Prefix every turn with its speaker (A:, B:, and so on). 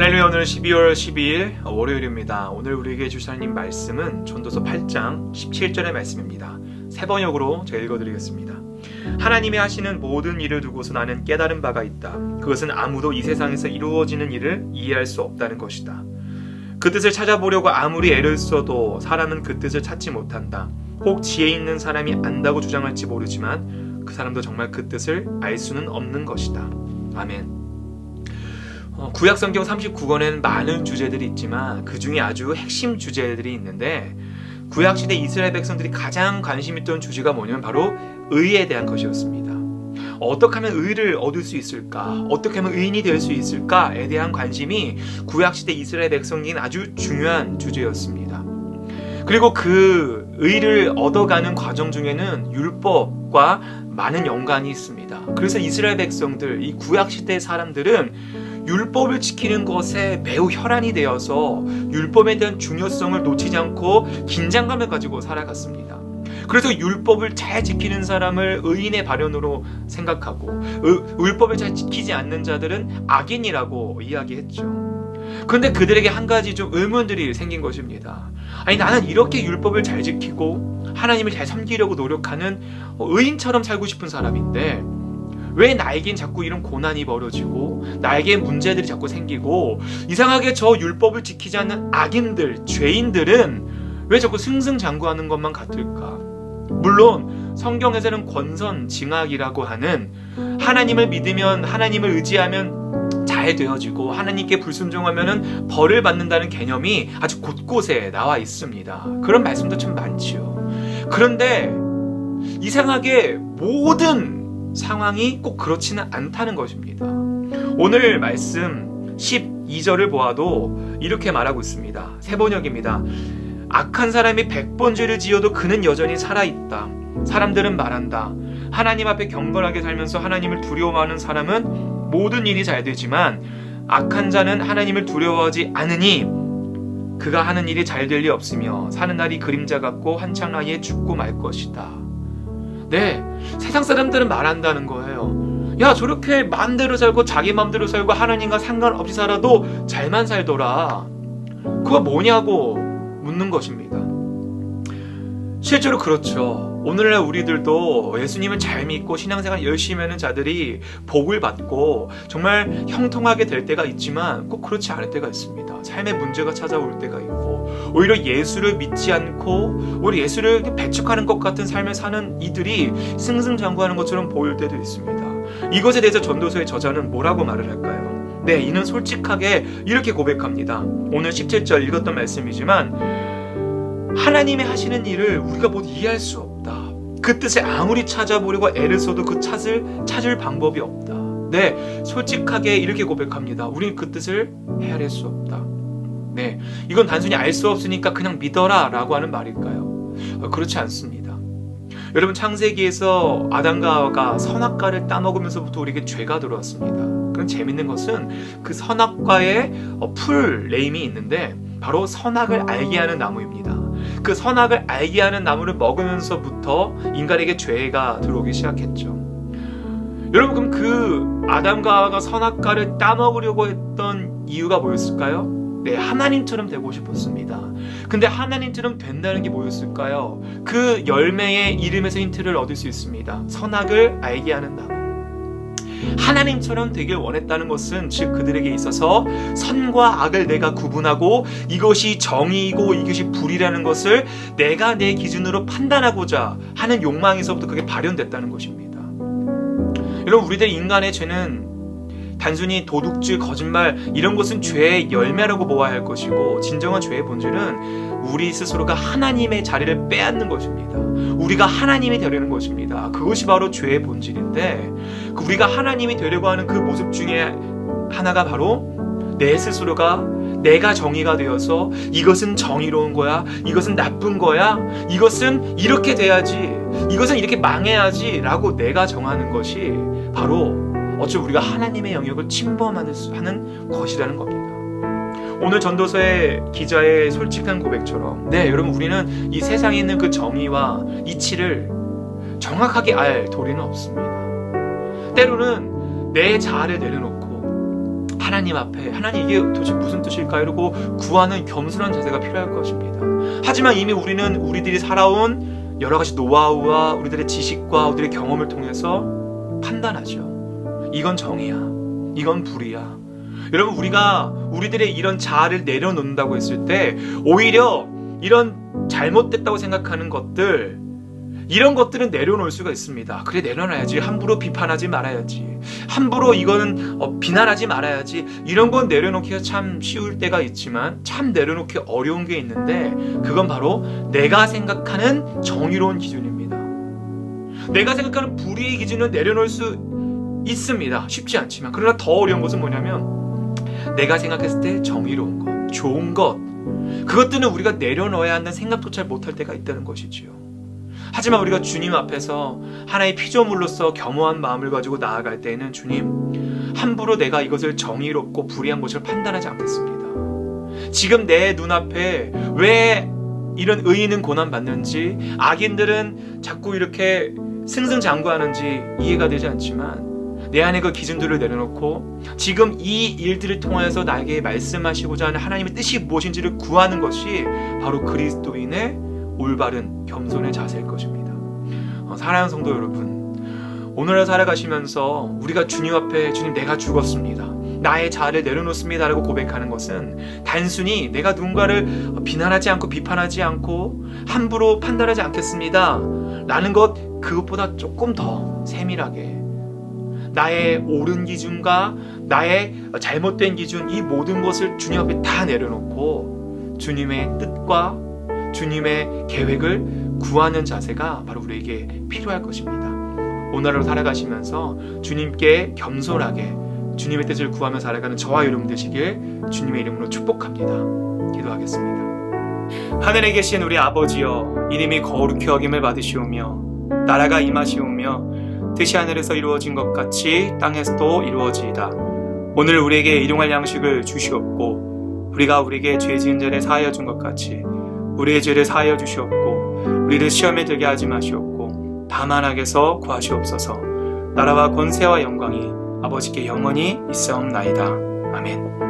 A: 할렐루야. 오늘 12월 12일 월요일입니다. 오늘 우리에게 주신 하나님 말씀은 전도서 8장 17절의 말씀입니다. 세 번역으로 제가 읽어드리겠습니다. 하나님이 하시는 모든 일을 두고서 나는 깨달은 바가 있다. 그것은 아무도 이 세상에서 이루어지는 일을 이해할 수 없다는 것이다. 그 뜻을 찾아보려고 아무리 애를 써도 사람은 그 뜻을 찾지 못한다. 혹 지혜 있는 사람이 안다고 주장할지 모르지만 그 사람도 정말 그 뜻을 알 수는 없는 것이다. 아멘. 구약성경 39권에는 많은 주제들이 있지만 그 중에 아주 핵심 주제들이 있는데, 구약시대 이스라엘 백성들이 가장 관심 있던 주제가 뭐냐면 바로 의에 대한 것이었습니다. 어떻게 하면 의를 얻을 수 있을까? 어떻게 하면 의인이 될 수 있을까에 대한 관심이 구약시대 이스라엘 백성에게는 아주 중요한 주제였습니다. 그리고 그 의를 얻어가는 과정 중에는 율법과 많은 연관이 있습니다. 그래서 이스라엘 백성들, 이 구약시대 사람들은 율법을 지키는 것에 매우 혈안이 되어서 율법에 대한 중요성을 놓치지 않고 긴장감을 가지고 살아갔습니다. 그래서 율법을 잘 지키는 사람을 의인의 발현으로 생각하고 율법을 잘 지키지 않는 자들은 악인이라고 이야기했죠. 그런데 그들에게 한 가지 좀 의문들이 생긴 것입니다. 아니, 나는 이렇게 율법을 잘 지키고 하나님을 잘 섬기려고 노력하는 의인처럼 살고 싶은 사람인데 왜 나에겐 자꾸 이런 고난이 벌어지고 나에겐 문제들이 자꾸 생기고, 이상하게 저 율법을 지키지 않는 악인들, 죄인들은 왜 자꾸 승승장구하는 것만 같을까? 물론 성경에서는 권선징악이라고 하는 하나님을 믿으면, 하나님을 의지하면 잘 되어지고 하나님께 불순종하면 벌을 받는다는 개념이 아주 곳곳에 나와 있습니다. 그런 말씀도 참 많지요. 그런데 이상하게 모든 상황이 꼭 그렇지는 않다는 것입니다. 오늘 말씀 12절을 보아도 이렇게 말하고 있습니다. 새 번역입니다. 악한 사람이 100번 죄를 지어도 그는 여전히 살아있다. 사람들은 말한다. 하나님 앞에 경건하게 살면서 하나님을 두려워하는 사람은 모든 일이 잘 되지만 악한 자는 하나님을 두려워하지 않으니 그가 하는 일이 잘 될 리 없으며 사는 날이 그림자 같고 한창 나이에 죽고 말 것이다. 네, 세상 사람들은 말한다는 거예요. 야, 저렇게 마음대로 살고 자기 마음대로 살고 하나님과 상관없이 살아도 잘만 살더라. 그거 뭐냐고 묻는 것입니다. 실제로 그렇죠. 오늘날 우리들도 예수님을 잘 믿고 신앙생활 열심히 하는 자들이 복을 받고 정말 형통하게 될 때가 있지만 꼭 그렇지 않을 때가 있습니다. 삶의 문제가 찾아올 때가 있고, 오히려 예수를 믿지 않고 오히려 예수를 배척하는 것 같은 삶을 사는 이들이 승승장구하는 것처럼 보일 때도 있습니다. 이것에 대해서 전도서의 저자는 뭐라고 말을 할까요? 네, 이는 솔직하게 이렇게 고백합니다. 오늘 17절 읽었던 말씀이지만, 하나님의 하시는 일을 우리가 모두 이해할 수 없다. 그 뜻을 아무리 찾아보려고 애를 써도 그 찾을 방법이 없다. 네, 솔직하게 이렇게 고백합니다. 우리는 그 뜻을 헤아릴 수 없다. 네, 이건 단순히 알 수 없으니까 그냥 믿어라 라고 하는 말일까요? 그렇지 않습니다. 여러분, 창세기에서 아담과 하와가 선악과를 따먹으면서부터 우리에게 죄가 들어왔습니다. 그럼 재밌는 것은 그 선악과의 풀 네임이 있는데 바로 선악을 알게 하는 나무입니다. 그 선악을 알게 하는 나무를 먹으면서부터 인간에게 죄가 들어오기 시작했죠. 여러분, 그럼 그 아담과 하와가 선악과를 따먹으려고 했던 이유가 뭐였을까요? 네, 하나님처럼 되고 싶었습니다. 근데 하나님처럼 된다는 게 뭐였을까요? 그 열매의 이름에서 힌트를 얻을 수 있습니다. 선악을 알게 하는 나무. 하나님처럼 되길 원했다는 것은, 즉 그들에게 있어서 선과 악을 내가 구분하고 이것이 정의이고 이것이 불이라는 것을 내가 내 기준으로 판단하고자 하는 욕망에서부터 그게 발현됐다는 것입니다. 여러분, 우리들 인간의 죄는 단순히 도둑질, 거짓말 이런 것은 죄의 열매라고 보아야 할 것이고, 진정한 죄의 본질은 우리 스스로가 하나님의 자리를 빼앗는 것입니다. 우리가 하나님이 되려는 것입니다. 그것이 바로 죄의 본질인데, 우리가 하나님이 되려고 하는 그 모습 중에 하나가 바로 내 스스로가 내가 정의가 되어서 이것은 정의로운 거야, 이것은 나쁜 거야, 이것은 이렇게 돼야지, 이것은 이렇게 망해야지 라고 내가 정하는 것이 바로 어쩌면 우리가 하나님의 영역을 침범하는 것이라는 겁니다. 오늘 전도서의 기자의 솔직한 고백처럼, 네, 여러분, 우리는 이 세상에 있는 그 정의와 이치를 정확하게 알 도리는 없습니다. 때로는 내 자아를 내려놓고 하나님 앞에 하나님 이게 도대체 무슨 뜻일까 이러고 구하는 겸손한 자세가 필요할 것입니다. 하지만 이미 우리는 우리들이 살아온 여러 가지 노하우와 우리들의 지식과 우리들의 경험을 통해서 판단하죠. 이건 정의야, 이건 불이야. 여러분, 우리가 우리들의 이런 자아를 내려놓는다고 했을 때 오히려 이런 잘못됐다고 생각하는 것들, 이런 것들은 내려놓을 수가 있습니다. 그래, 내려놔야지. 함부로 비판하지 말아야지. 함부로 이거는 비난하지 말아야지. 이런 건 내려놓기가 참 쉬울 때가 있지만 참 내려놓기 어려운 게 있는데, 그건 바로 내가 생각하는 정의로운 기준입니다. 내가 생각하는 불의의 기준은 내려놓을 수 있습니다. 쉽지 않지만. 그러나 더 어려운 것은 뭐냐면 내가 생각했을 때 정의로운 것, 좋은 것, 그것들은 우리가 내려놓아야 한다는 생각조차 못할 때가 있다는 것이지요. 하지만 우리가 주님 앞에서 하나의 피조물로서 겸허한 마음을 가지고 나아갈 때에는 주님, 함부로 내가 이것을 정의롭고 불의한 것을 판단하지 않겠습니다. 지금 내 눈앞에 왜 이런 의인은 고난받는지, 악인들은 자꾸 이렇게 승승장구하는지 이해가 되지 않지만 내 안에 그 기준들을 내려놓고 지금 이 일들을 통해서 나에게 말씀하시고자 하는 하나님의 뜻이 무엇인지를 구하는 것이 바로 그리스도인의 올바른 겸손의 자세일 것입니다. 사랑하는 성도 여러분, 오늘을 살아가시면서 우리가 주님 앞에 주님, 내가 죽었습니다, 나의 자아를 내려놓습니다 라고 고백하는 것은 단순히 내가 누군가를 비난하지 않고 비판하지 않고 함부로 판단하지 않겠습니다 라는 것, 그것보다 조금 더 세밀하게 나의 옳은 기준과 나의 잘못된 기준, 이 모든 것을 주님 앞에 다 내려놓고 주님의 뜻과 주님의 계획을 구하는 자세가 바로 우리에게 필요할 것입니다. 오늘을 살아가시면서 주님께 겸손하게 주님의 뜻을 구하며 살아가는 저와 여러분 되시길 주님의 이름으로 축복합니다. 기도하겠습니다. 하늘에 계신 우리 아버지여, 이름이 거룩히 여김을 받으시오며 나라가 임하시오며 뜻이 하늘에서 이루어진 것 같이 땅에서도 이루어지이다. 오늘 우리에게 일용할 양식을 주시옵고 우리가 우리에게 죄 지은 자를 사하여 준 것 같이 우리의 죄를 사하여 주시옵고 우리를 시험에 들게 하지 마시옵고 다만 악에서 구하시옵소서. 나라와 권세와 영광이 아버지께 영원히 있사옵나이다. 아멘.